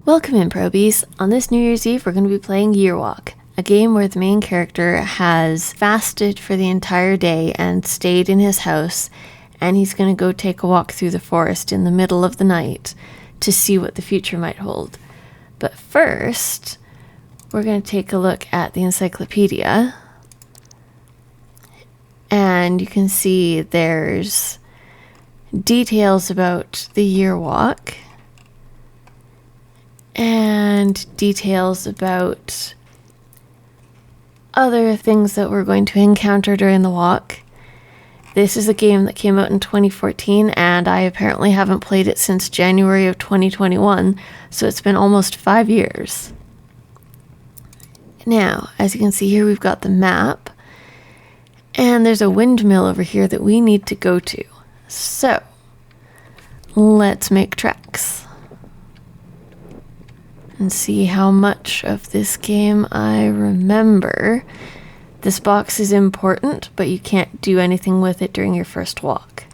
Welcome in, probies. On this New Year's Eve, we're going to be playing Year Walk, a game where the main character has fasted for the entire day and stayed in his house, and he's going to go take a walk through the forest in the middle of the night to see what the future might hold. But first, we're going to take a look at the encyclopedia, and you can see there's details about the Year Walk, and details about other things that we're going to encounter during the walk. This is a game that came out in 2014, and I apparently haven't played it since January of 2021, so it's been almost 5 years. Now, as you can see here, we've got the map, and there's a windmill over here that we need to go to. So, let's make tracks and see how much of this game I remember. This box is important, but you can't do anything with it during your first walk.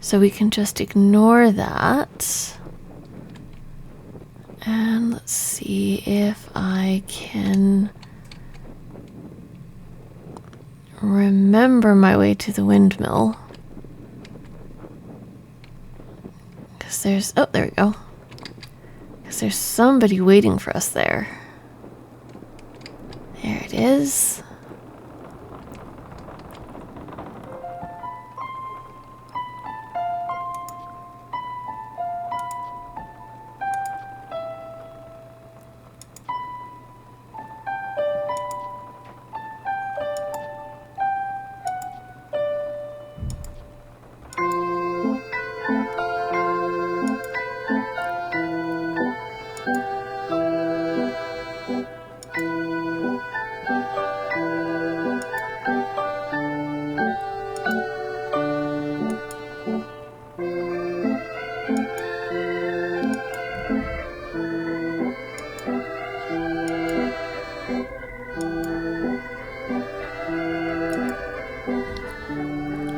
So we can just ignore that. And let's see if I can remember my way to the windmill. Because there's... oh, there we go. There's somebody waiting for us there. There it is.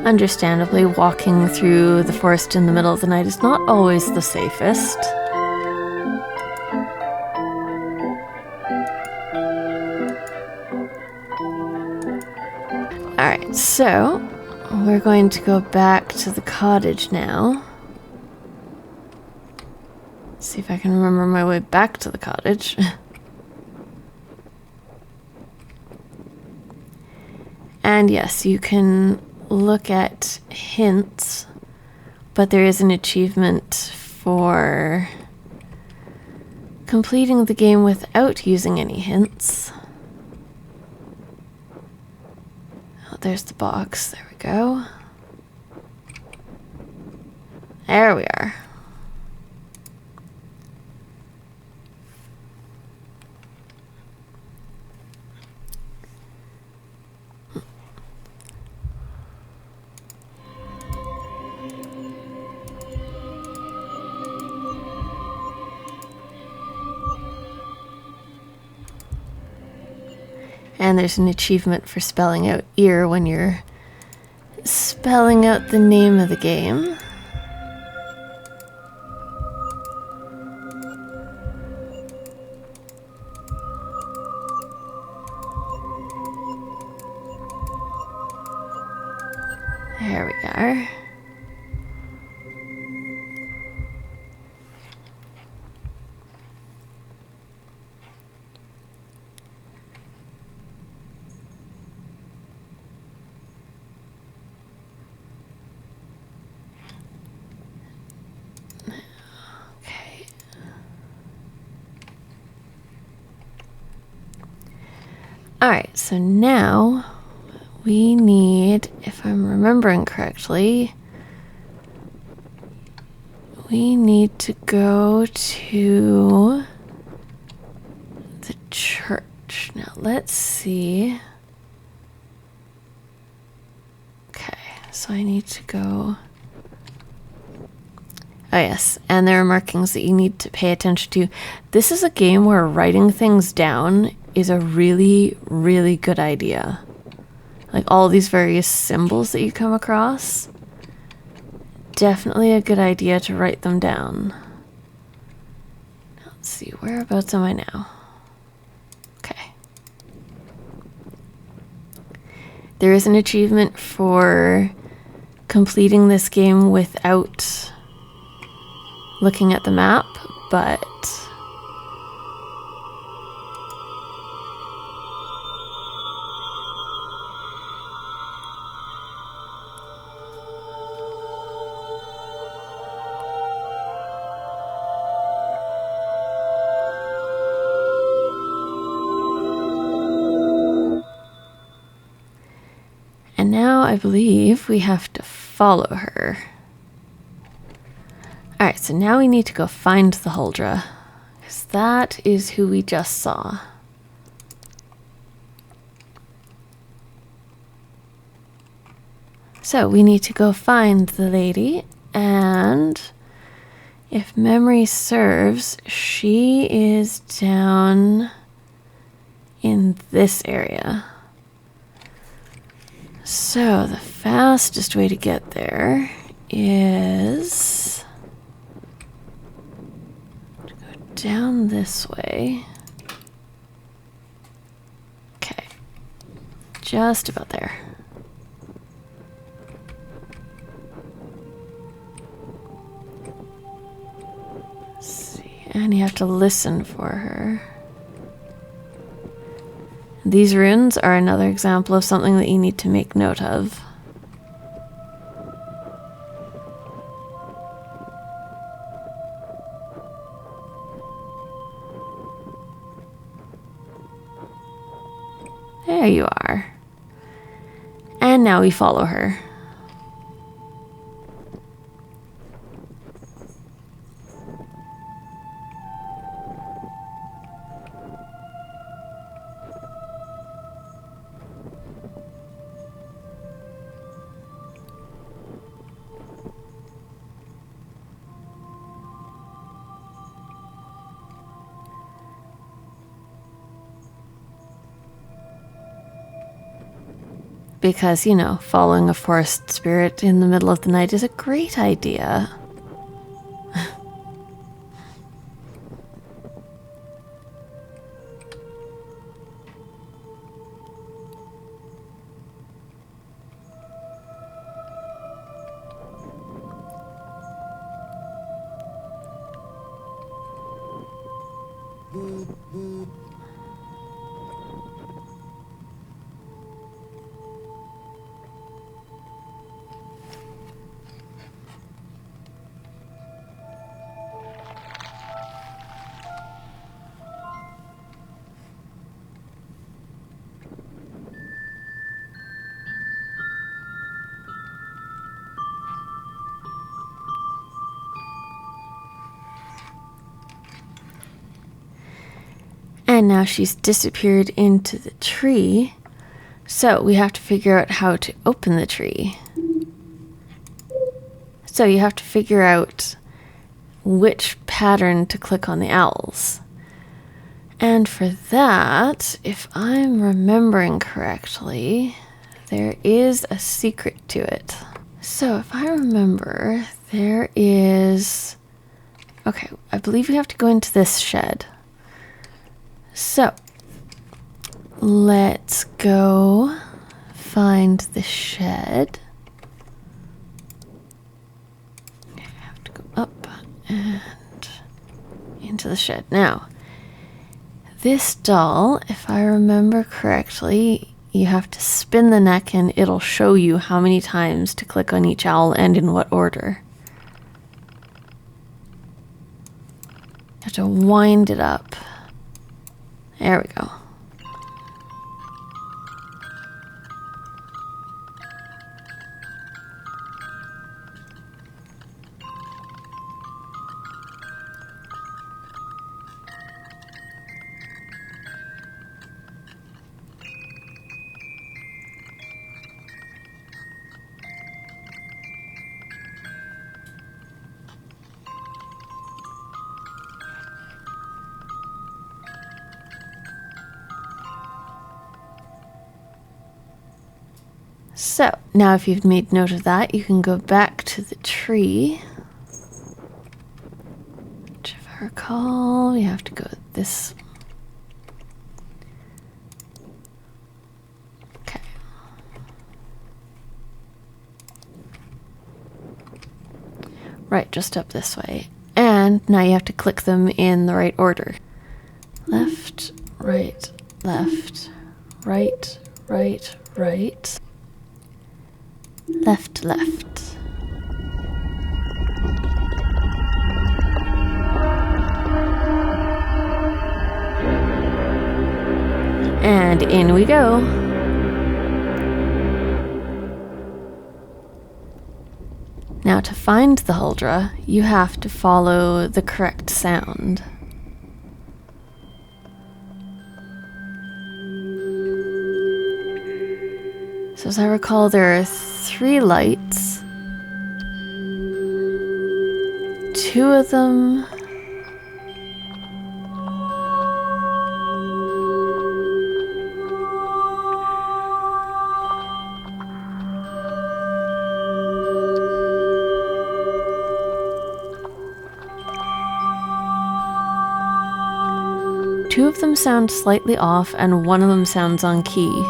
Understandably, walking through the forest in the middle of the night is not always the safest. Alright, so we're going to go back to the cottage now. See if I can remember my way back to the cottage. And yes, you can look at hints, but there is an achievement for completing the game without using any hints. Oh, there's the box. There we go. There we are. And there's an achievement for spelling out ear when you're spelling out the name of the game. There we are. Alright, so now we need, if I'm remembering correctly, we need to go to the church. Now let's see. Okay, so I need to go. Oh yes, and there are markings that you need to pay attention to. This is a game where writing things down is a really, really good idea. Like all these various symbols that you come across, definitely a good idea to write them down. Let's see, whereabouts am I now? Okay. There is an achievement for completing this game without looking at the map, but and now I believe we have to follow her. Alright, so now we need to go find the Huldra, because that is who we just saw. So we need to go find the lady, and if memory serves, she is down in this area. So the fastest way to get there is to go down this way. Okay, just about there. Let's see, and you have to listen for her. These runes are another example of something that you need to make note of. There you are. And now we follow her. Because, you know, following a forest spirit in the middle of the night is a great idea. And now she's disappeared into the tree. So we have to figure out how to open the tree. So you have to figure out which pattern to click on the owls. And for that, if I'm remembering correctly, there is a secret to it. So if I remember, there is... Okay, I believe we have to go into this shed. So, let's go find the shed. Okay, I have to go up and into the shed. Now, this doll, if I remember correctly, you have to spin the neck and it'll show you how many times to click on each owl and in what order. You have to wind it up. There we go. So, now if you've made note of that, you can go back to the tree. Which, if I recall, you have to go this. Okay. Right, just up this way. And now you have to click them in the right order. Left, right, left, right, right, right. Left, left. And in we go. Now to find the Huldra, you have to follow the correct sound. So as I recall, there are 3 lights. 2 of them... Two of them sound slightly off, and one of them sounds on key.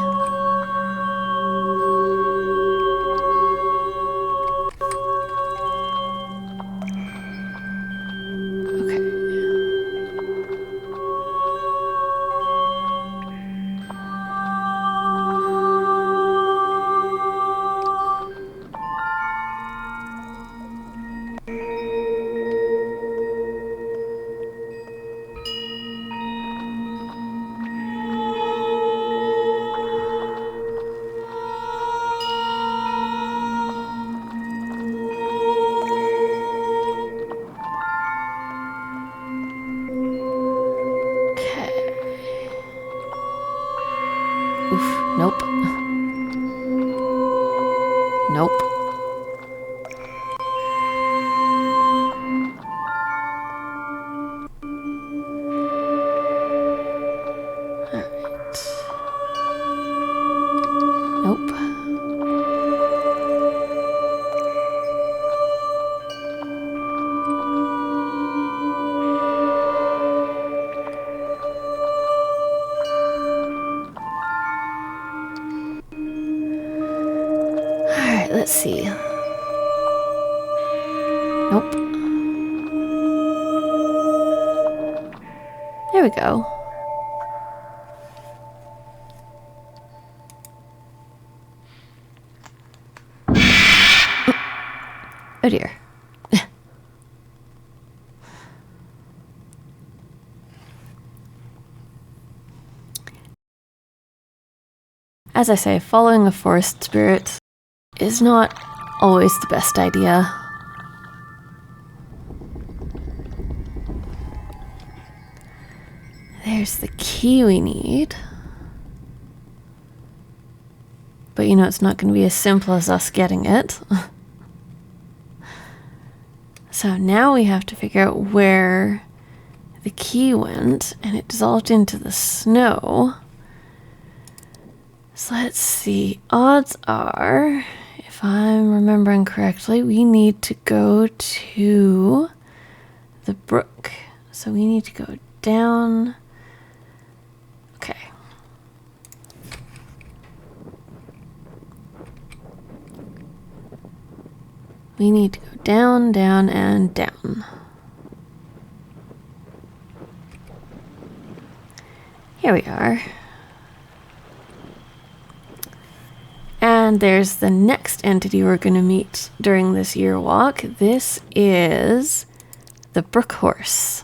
Oof, nope. Nope. Alright. Nope. Alright, let's see. Nope. There we go. Oh dear. As I say, following a forest spirit is not always the best idea. There's the key we need. But you know, it's not going to be as simple as us getting it. So now we have to figure out where the key went, and it dissolved into the snow. So let's see. Odds are, if I'm remembering correctly, we need to go to the brook. So we need to go down. Okay. We need to go down, down, and down. Here we are. And there's the next entity we're going to meet during this year walk. This is the brook horse.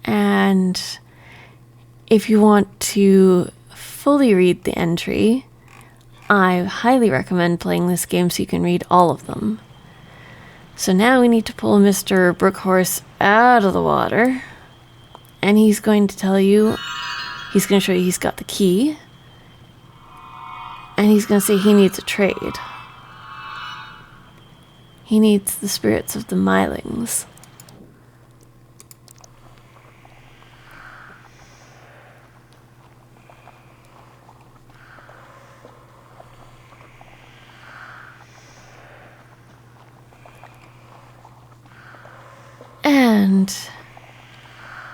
And if you want to fully read the entry, I highly recommend playing this game so you can read all of them. So now we need to pull Mr. Brookhorse out of the water, and he's going to tell you, he's going to show you he's got the key, and he's going to say he needs a trade. He needs the spirits of the Mylings. And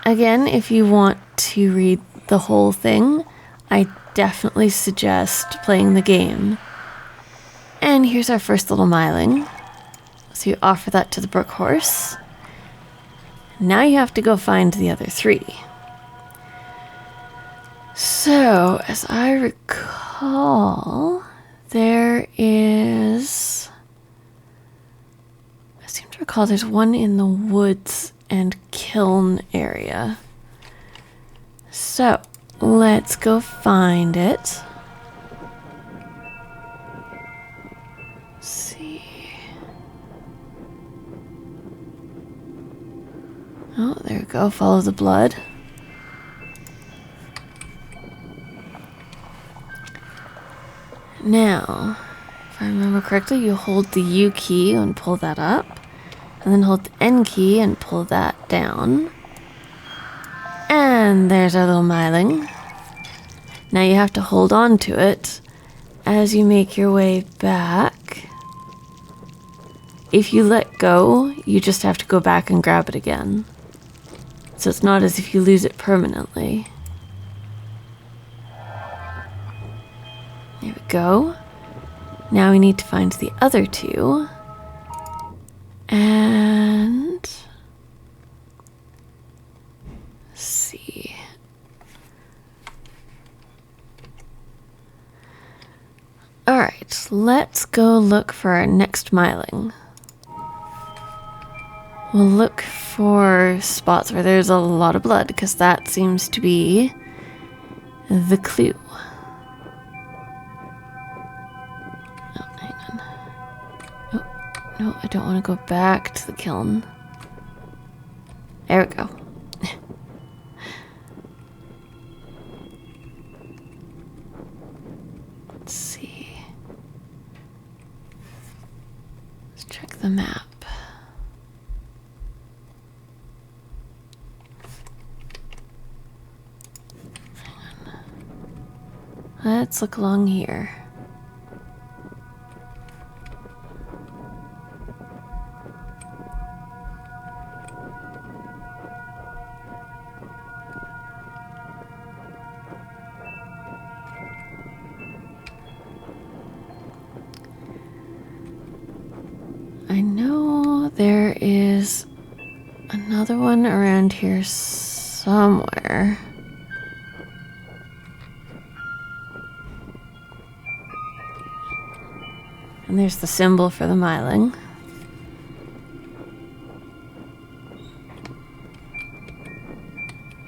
again, if you want to read the whole thing, I definitely suggest playing the game. And here's our first little miling. So you offer that to the brook horse. Now you have to go find the other 3. So, as I recall, there is... I seem to recall there's one in the woods and kiln area. So, let's go find it. Let's see. Oh, there we go. Follow the blood. Now, if I remember correctly, you hold the U key and pull that up. And then hold the N key and pull that down. And there's our little miling. Now you have to hold on to it as you make your way back. If you let go, you just have to go back and grab it again. So it's not as if you lose it permanently. There we go. Now we need to find the other 2. And... let's see. Alright, let's go look for our next miling. We'll look for spots where there's a lot of blood, because that seems to be the clue. No, I don't want to go back to the kiln. There we go. Let's see. Let's check the map. Hang on. Let's look along here. I know there is another one around here somewhere. And there's the symbol for the miling.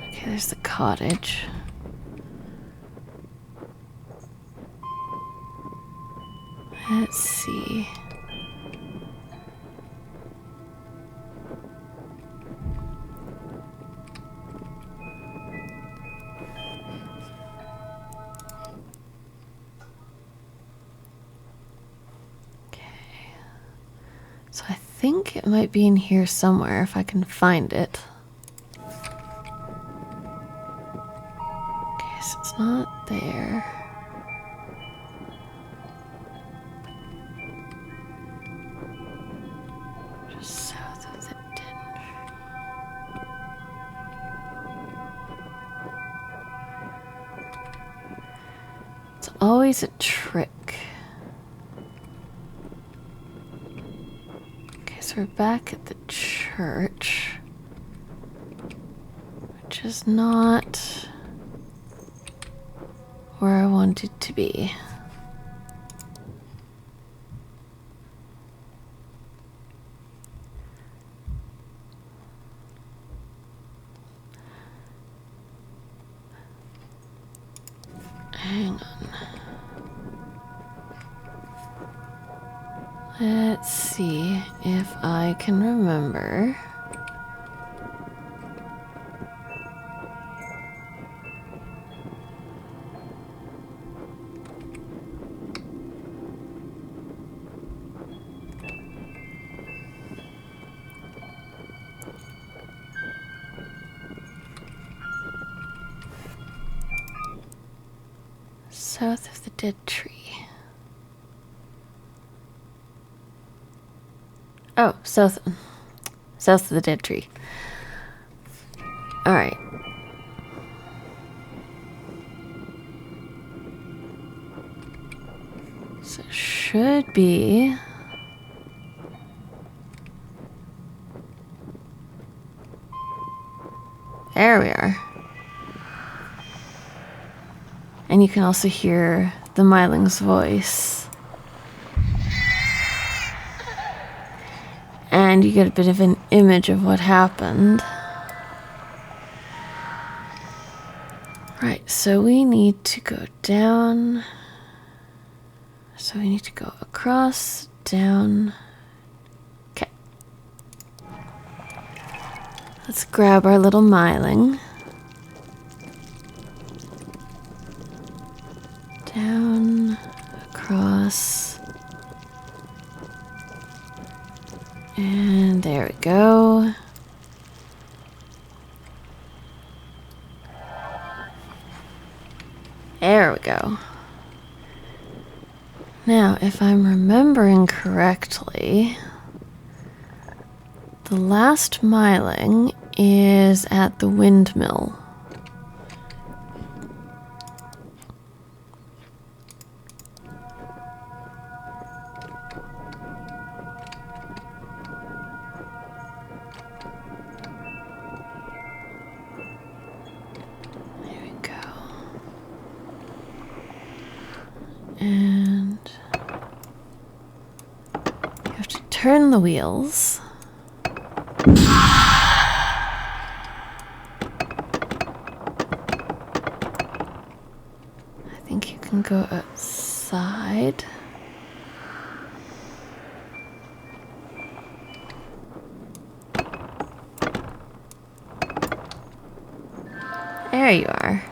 Okay, there's the cottage. Let's see. So I think it might be in here somewhere if I can find it. Okay, so it's not there. Just south of the ditch. It's always a trick. So we're back at the church, which is not where I wanted to be. Hang on. Let's see if I can remember. South of the dead tree. Oh, south of the dead tree. Alright. So it should be... There we are. And you can also hear the Myling's voice. And you get a bit of an image of what happened. Right, so we need to go down. So we need to go across, down. Okay. Let's grab our little Myling. Down, across. And there we go. There we go. Now, if I'm remembering correctly, the last Myling is at the windmill. And you have to turn the wheels. I think you can go outside. There you are.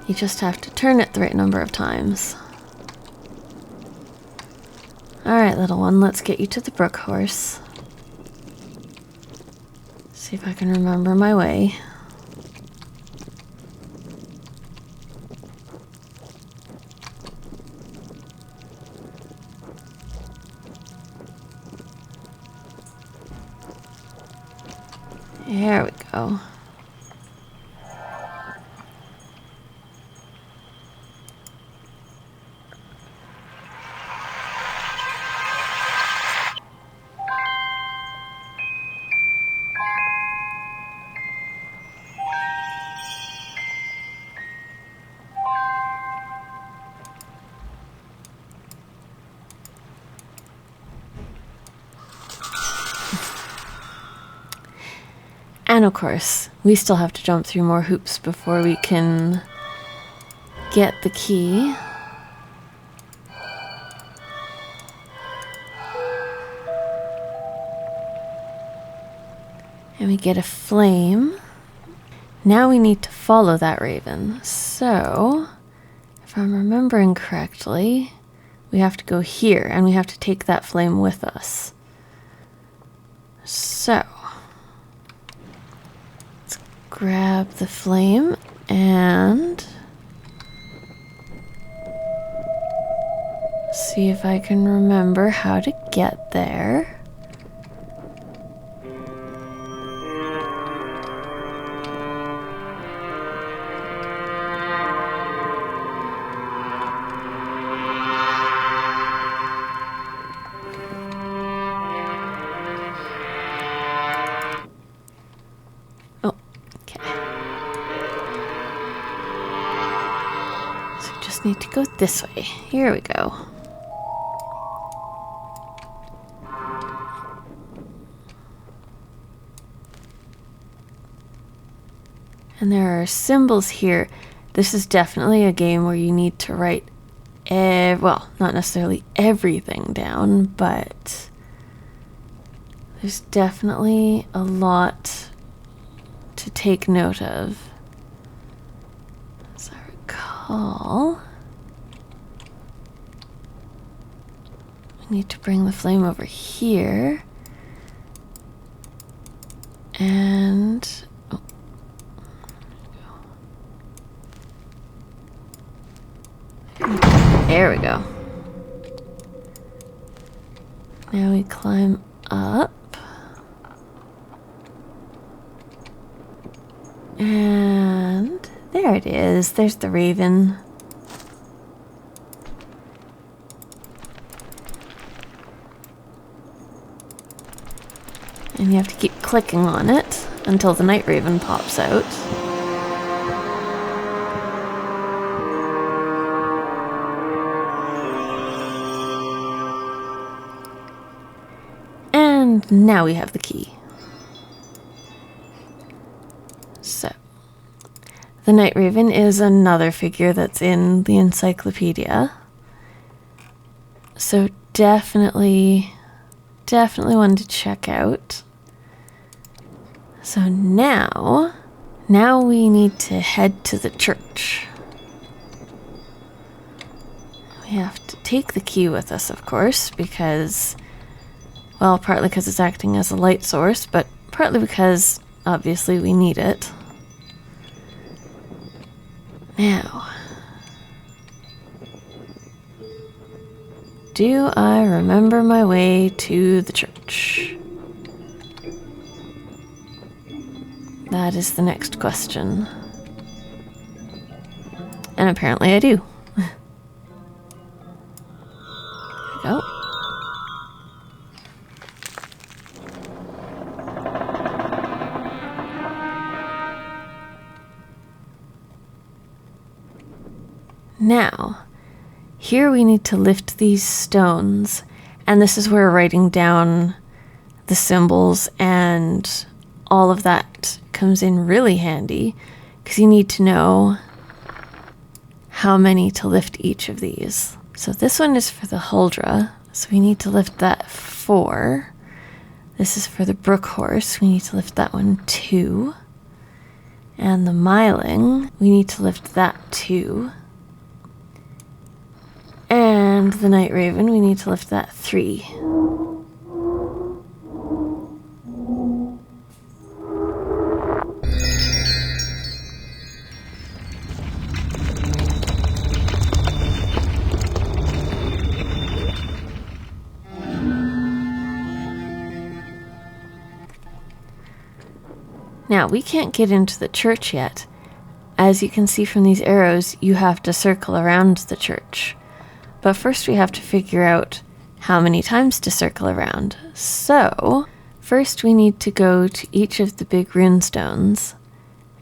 You just have to turn it the right number of times. Alright, little one, let's get you to the brook horse. See if I can remember my way. There we go. And of course, we still have to jump through more hoops before we can get the key. And we get a flame. Now we need to follow that raven. So, if I'm remembering correctly, we have to go here and we have to take that flame with us. So, grab the flame and see if I can remember how to get there. Need to go this way. Here we go. And there are symbols here. This is definitely a game where you need to write, well, not necessarily everything down, but there's definitely a lot to take note of. As I recall, need to bring the flame over here. And oh. There we go. Now we climb up. There it is. There's the raven. And you have to keep clicking on it until the night raven pops out. And now we have the key. So, the night raven is another figure that's in the encyclopedia. So definitely one to check out. So now we need to head to the church. We have to take the key with us, of course, because, well, partly because it's acting as a light source, but partly because, obviously, we need it. Now, do I remember my way to the church? That is the next question. And apparently I do. There we go. Now, here we need to lift these stones, and this is where writing down the symbols and all of that comes in really handy, because you need to know how many to lift each of these. So this one is for the Huldra, so we need to lift that 4. This is for the Brook Horse, we need to lift that one 2. And the Myling, we need to lift that 2. And the Night Raven, we need to lift that 3. Now, we can't get into the church yet. As you can see from these arrows, you have to circle around the church. But first we have to figure out how many times to circle around. So, first we need to go to each of the big rune stones.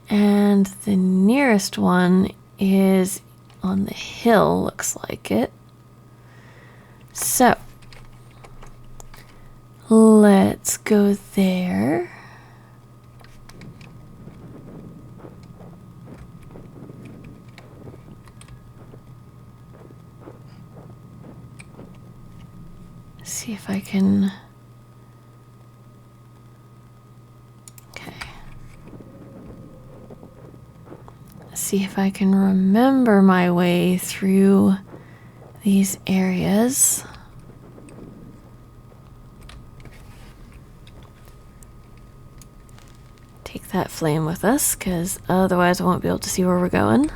And the nearest one is on the hill, looks like it. So, let's go there. See if I can... Okay. See if I can remember my way through these areas. Take that flame with us, because otherwise I won't be able to see where we're going. There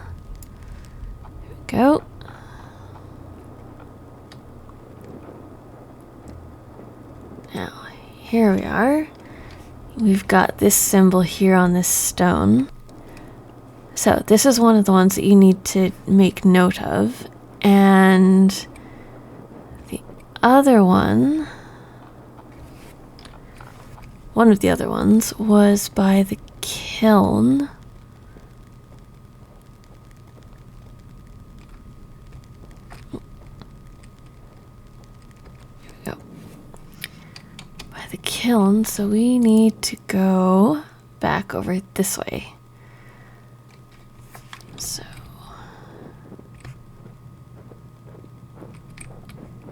we go. Now, here we are. We've got this symbol here on this stone. So, this is one of the ones that you need to make note of. And the other one, one of the other ones, was by the kiln. The kiln, so we need to go back over this way. So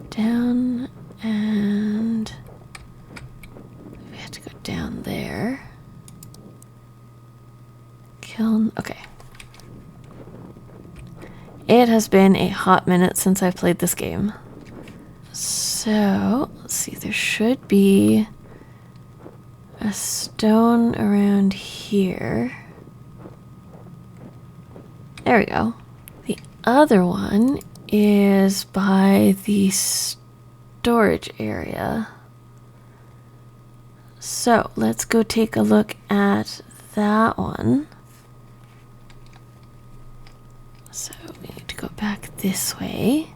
down, and we have to go down there. Kiln, okay. It has been a hot minute since I played this game. So, let's see, there should be a stone around here. There we go. The other one is by the storage area. So, let's go take a look at that one. go back this way.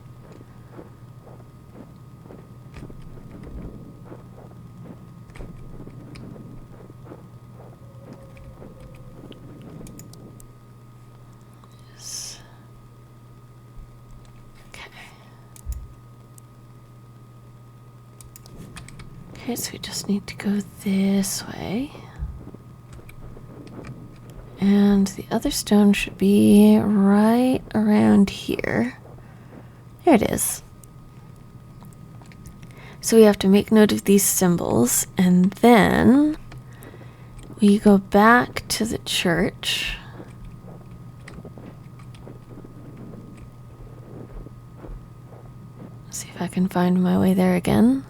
Okay, so we just need to go this way. And the other stone should be right around here. There it is. So we have to make note of these symbols, and then we go back to the church. See if I can find my way there again.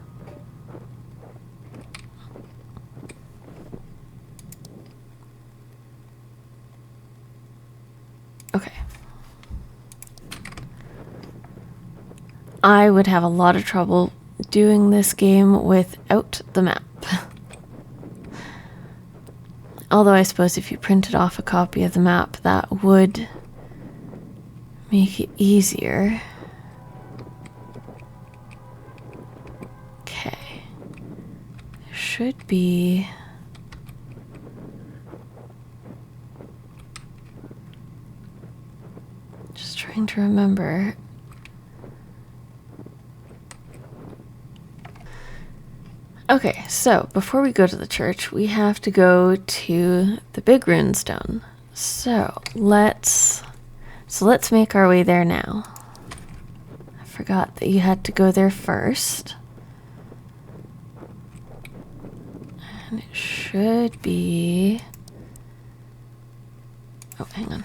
Okay. I would have a lot of trouble doing this game without the map. Although I suppose if you printed off a copy of the map, that would make it easier. Okay. There should be... Just trying to remember. Okay, so before we go to the church, we have to go to the big runestone. So let's make our way there now. I forgot that you had to go there first. And it should be... Oh, hang on.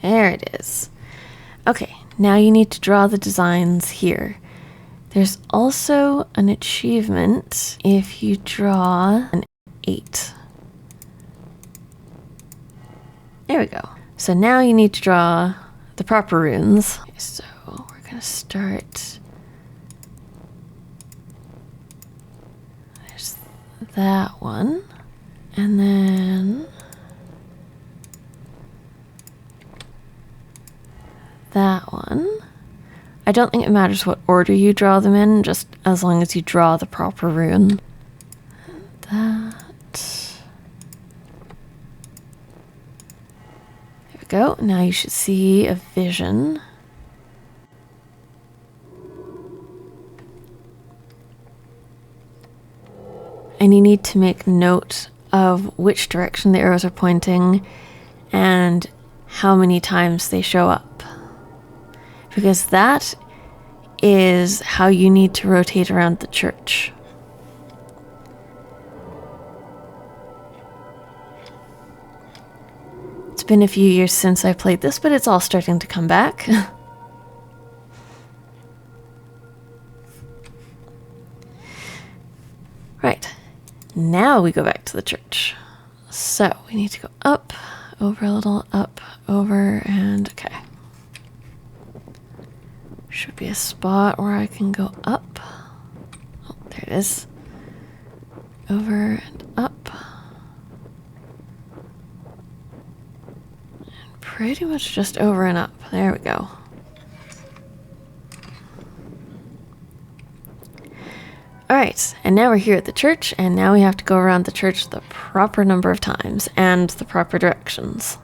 There it is. Okay, now you need to draw the designs here. There's also an achievement if you draw an 8. There we go. So now you need to draw the proper runes. Okay, so we're going to start... There's that one. And then... that one. I don't think it matters what order you draw them in, just as long as you draw the proper rune. That. There we go. Now you should see a vision. And you need to make note of which direction the arrows are pointing and how many times they show up. Because that is how you need to rotate around the church. It's been a few years since I played this, but it's all starting to come back. Right. Now we go back to the church. So we need to go up, over a little, up, over, and okay. Should be a spot where I can go up. Oh, there it is. Over and up. And pretty much just over and up. There we go. Alright, and now we're here at the church, and now we have to go around the church the proper number of times and the proper directions.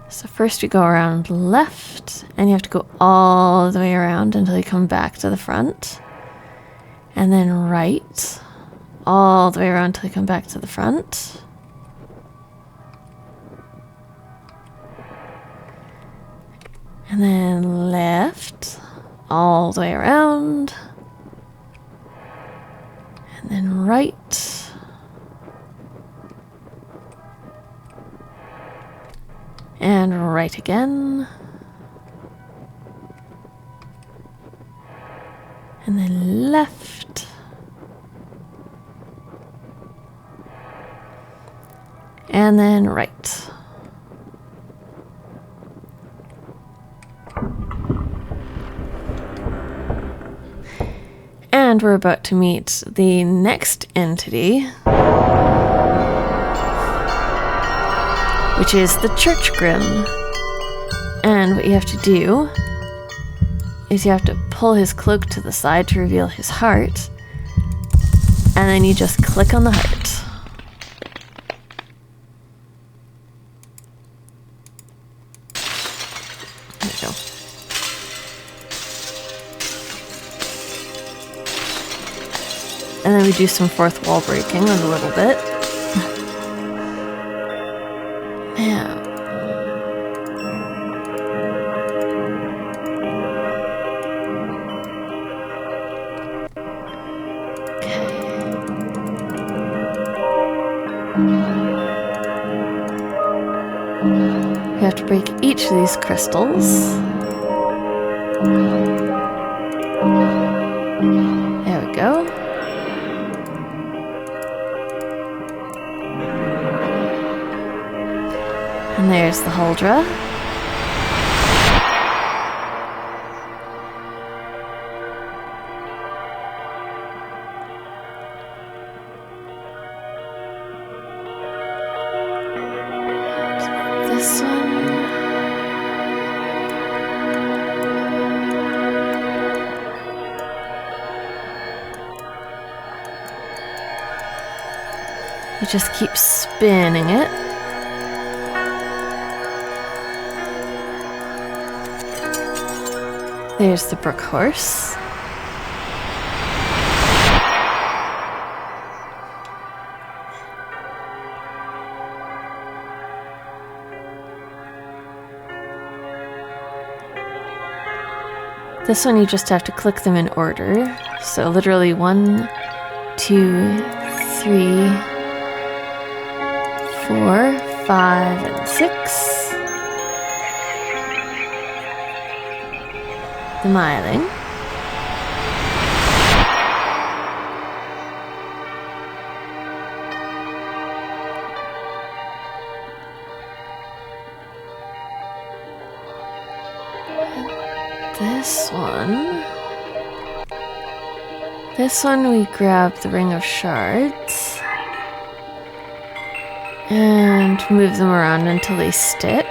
So first we go around left, and you have to go all the way around until you come back to the front. And then right, all the way around until you come back to the front. And then left, all the way around. And then right. And right again. And then left. And then right. And we're about to meet the next entity, which is the Church Grim. And what you have to do is you have to pull his cloak to the side to reveal his heart, and then you just click on the heart. There we go. And then we do some fourth wall breaking a little bit. Now, we have to break each of these crystals. There we go. And there's the Huldra. This one. You just keep spinning it. There's the Brook Horse. This one you just have to click them in order. So literally 1, 2, 3, 4, 5, and 6. The Myling. This one we grab the Ring of Shards and move them around until they stick.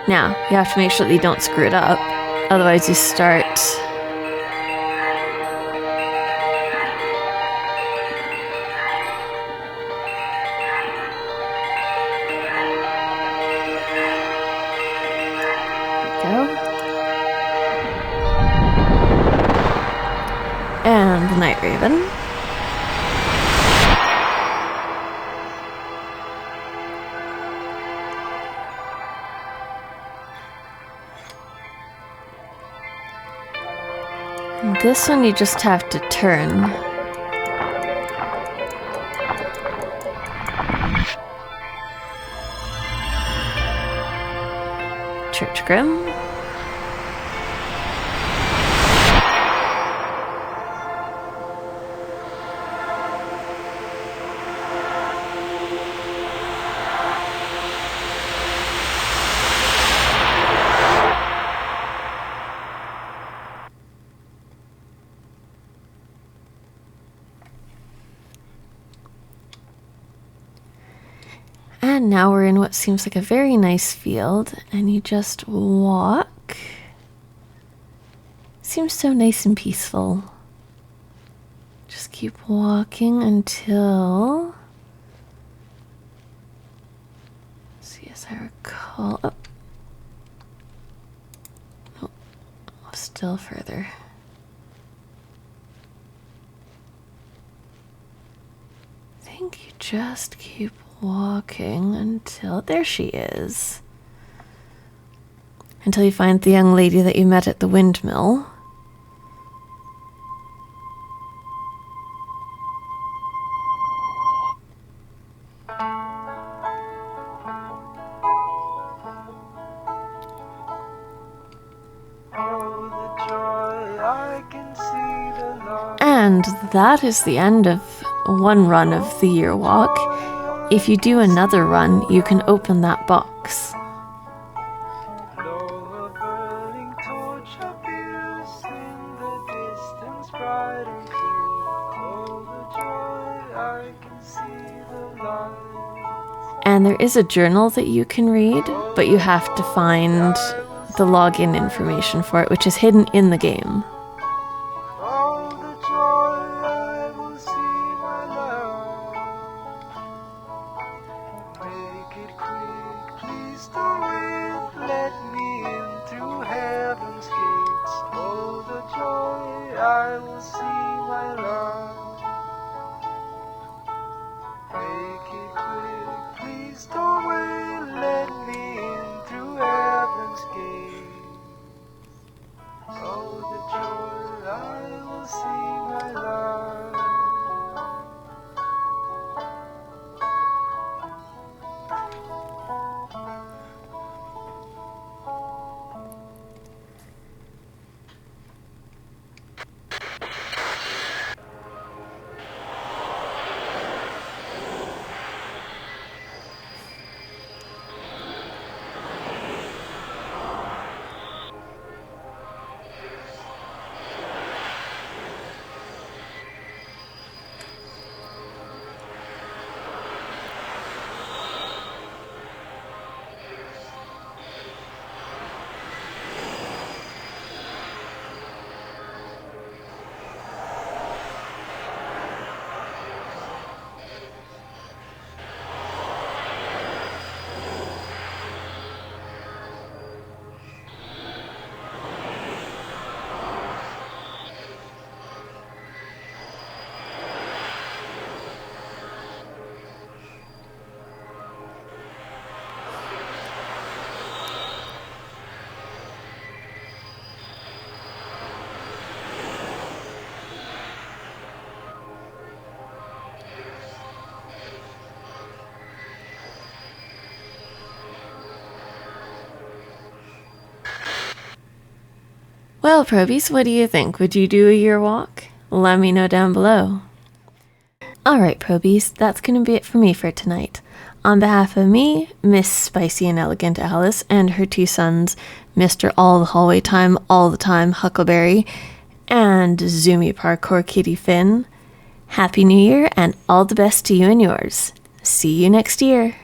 Now, you have to make sure that you don't screw it up, otherwise you start and the Night Raven. And this one you just have to turn. Church Grim. And now we're in what seems like a very nice field, and you just walk. Seems so nice and peaceful. Just keep walking until, see, as I recall, oh, no, still further. I think you just keep walking until, there she is. Until you find the young lady that you met at the windmill. And that is the end of one run of the year walk. If you do another run, you can open that box. And there is a journal that you can read, but you have to find the login information for it, which is hidden in the game. I will see my love. Make it quick, please don't wait. Let me in through heaven's gate. Oh, the joy, I will see my love. Well, Probies, what do you think? Would you do a year walk? Let me know down below. Alright, Probies, that's going to be it for me for tonight. On behalf of me, Miss Spicy and Elegant Alice, and her two sons, Mr. All the Hallway Time, All the Time Huckleberry, and Zoomy Parkour Kitty Finn, Happy New Year and all the best to you and yours. See you next year.